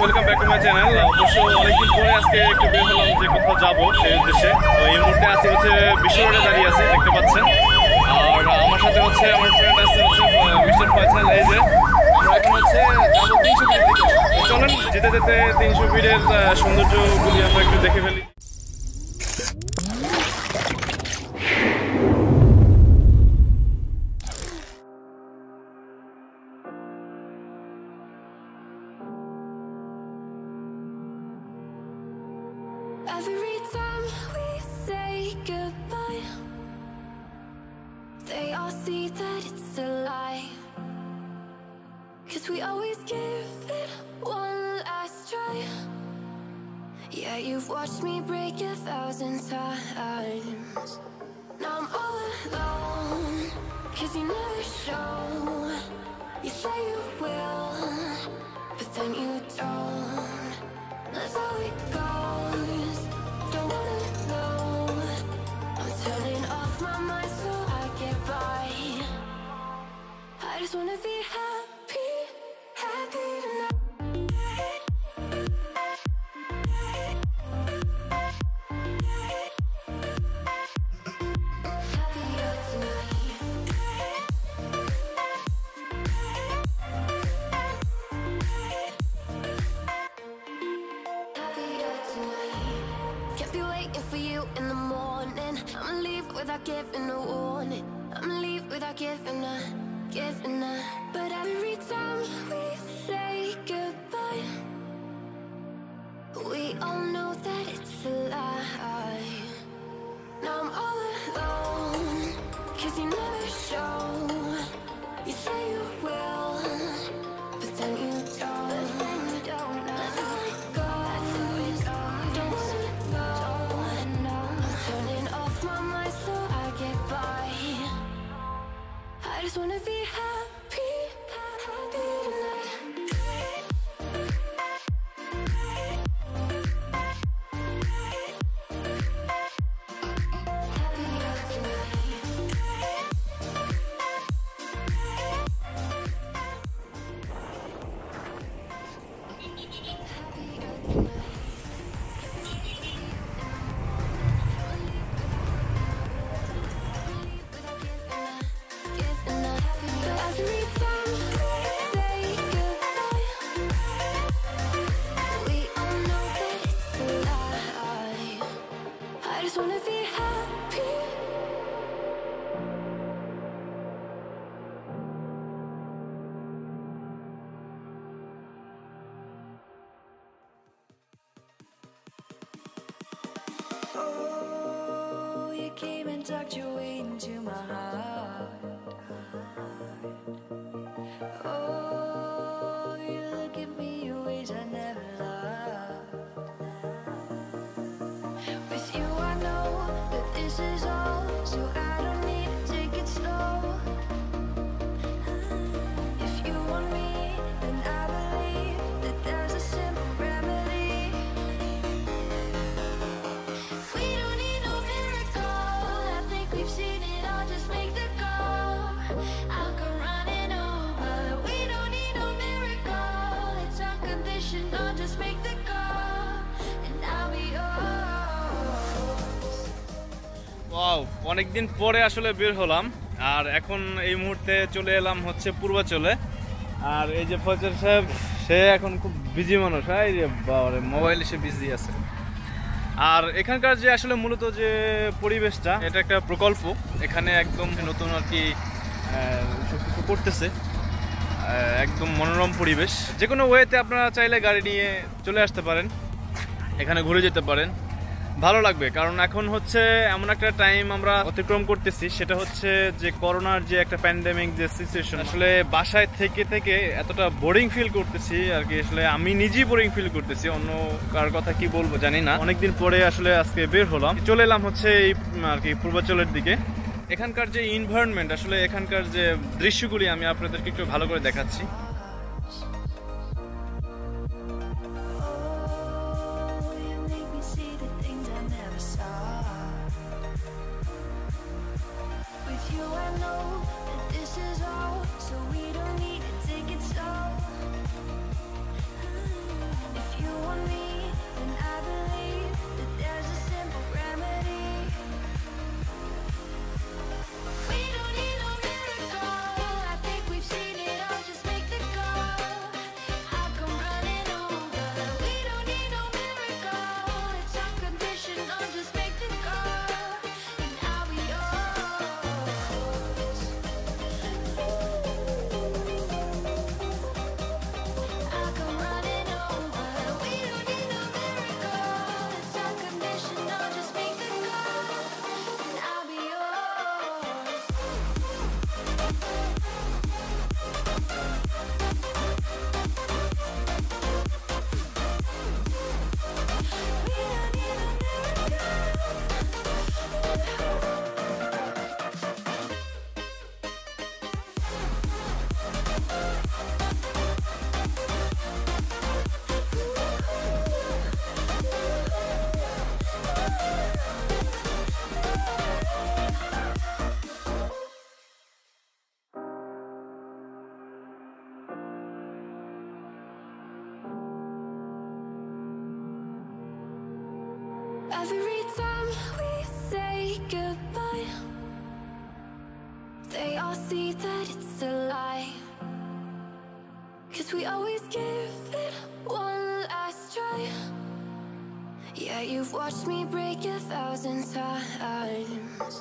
Welcome back to my channel. অবশ্য অনেকদিন পরে আজকে একটু বের হলাম যে কোথাও যাবো সেই উদ্দেশ্যে। তো এই মুহূর্তে আছি হচ্ছে বিশ্ব রোডে দাঁড়িয়ে আছি, দেখতে পাচ্ছেন। আর আমার সাথে হচ্ছে আমার ফ্রেন্ড আছে হচ্ছে মিস্টার ফয়সাল। এই যে আমরা এখন হচ্ছে যাবো 300 ফিটের দিকে। চলেন যেতে যেতে 300 ফিটের সৌন্দর্যগুলি আমরা একটু দেখে ফেলি। Every time we say goodbye, they all see that it's a lie. 'Cause we always give it one last try. Yeah, you've watched me break 1,000 times. Now I'm all alone, 'cause you never show. You say you will, but then you don't. That's how it goes. Don't wanna know. I'm turning off my mind so I get by. I just wanna be happy, happy tonight. Without giving a warning, I'ma leave without giving a. But every time we say goodbye, we all know that it's a lie. Now I'm all alone, 'cause you never show. You say you will, but then you don't. That's how it goes. Don't wanna know. I'm turning off my mind so I get by. I just wanna be happy, happy tonight. Oh, you came and tucked your way into my heart. Oh, you look at me in ways I never loved. With you I know that this is all, so I don't need to take it slow. If you want me, then I believe that there's a simple remedy. We don't need no miracle, I think we've seen it all, just make the call. I'll come running over. We don't need no miracle, it's unconditional, just make the call, and I'll be yours. Wow, অনেকদিন পরে আসলে বের হলাম। আর এখন এই মুহূর্তে চলে এলাম হচ্ছে পূর্বাচলে। আর এই যে ফয়সাল সাহেব, সে এখন খুব বিজি মানুষ। এই রে বাবারে, মোবাইলে সে বিজি আছে। আর এখানকার যে আসলে মূলত যে পরিবেশটা, এটা একটা প্রকল্প। এখানে একদম নতুন আর কি সবকিছু করতেছে, একদম মনোরম পরিবেশ। যে কোনো ওয়েতে আপনারা চাইলে গাড়ি নিয়ে চলে আসতে পারেন, এখানে ঘুরে যেতে পারেন, ভালো লাগবে। কারণ এখন হচ্ছে এমন একটা টাইম আমরা অতিক্রম করতেছি, সেটা হচ্ছে যে করোনার যে একটা প্যান্ডেমিক যে সিচুয়েশন, আসলে বাসায় থেকে থেকে এতটা বোরিং ফিল করতেছি আর কি। আসলে আমি নিজেই বোরিং ফিল করতেছি, অন্য কার কথা কি বলবো জানি না। অনেকদিন পরে আসলে আজকে বের হলাম, চলে এলাম হচ্ছে এই আর কি পূর্বাচলের দিকে। এখানকার যে এনভায়রনমেন্ট, আসলে এখানকার যে দৃশ্যগুলি আমি আপনাদেরকে একটু ভালো করে দেখাচ্ছি। So we don't need to take it slow. If they all see that it's a lie. 'Cause we always give it one last try. Yeah, you've watched me break 1,000 times.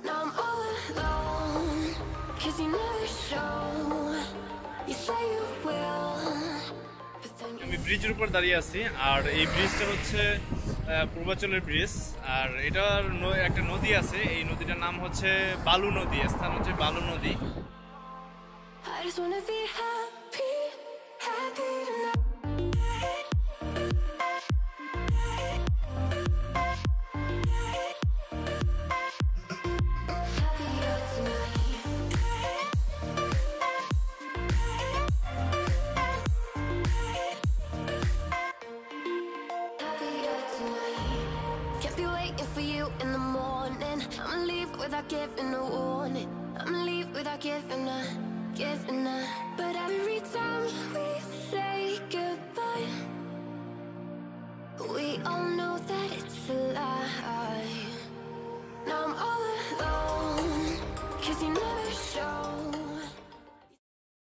Now I'm all alone, 'cause you never show. You say you will, but then you... আমি ব্রিজের উপর দাঁড়িয়ে আছি, আর এই ব্রিজটা হচ্ছে পূর্বাচলের bridge. আর এটার একটা নদী আছে, এই নদীটার নাম হচ্ছে বালু নদী, স্থান হচ্ছে বালু নদী। I just wanna be happy, happy tonight. Without giving a warning, I'ma leave without giving a. But every time we say goodbye,